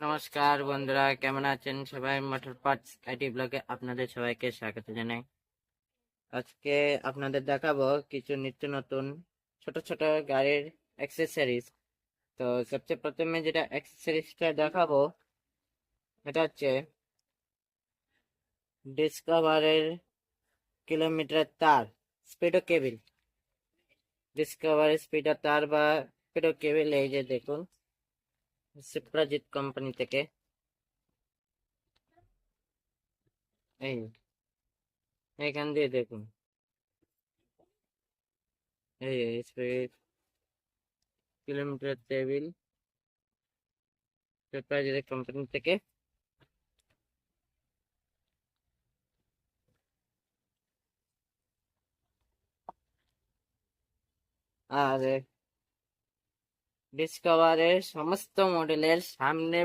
নমস্কার বন্ধুরা, কেমন আছেন সবাই? মোটর পার্টস আইটি ব্লগে আপনাদের সবাইকে স্বাগত জানাই। আজকে আপনাদের দেখাবো কিছু নিত্য নতুন ছোট ছোট গাড়ির অ্যাক্সেসরিজ। তো সবচেয়ে প্রথমে যেটা অ্যাক্সেসরিজটা দেখাবো এটা হচ্ছে ডিসকভারের কিলোমিটার তার, স্পিডো কেবিল। ডিসকভারের স্পিডো তার বা স্পিডো কেবিল, এই যে দেখুন, সিপ্রাজিত কোম্পানি থেকে। এই এখান দিয়ে দেখুন, এই স্পিড কিলোমিটার টেবিল সিপ্রাজিত কোম্পানি থেকে। আর ডিসকভারের সমস্ত মডেলের সামনে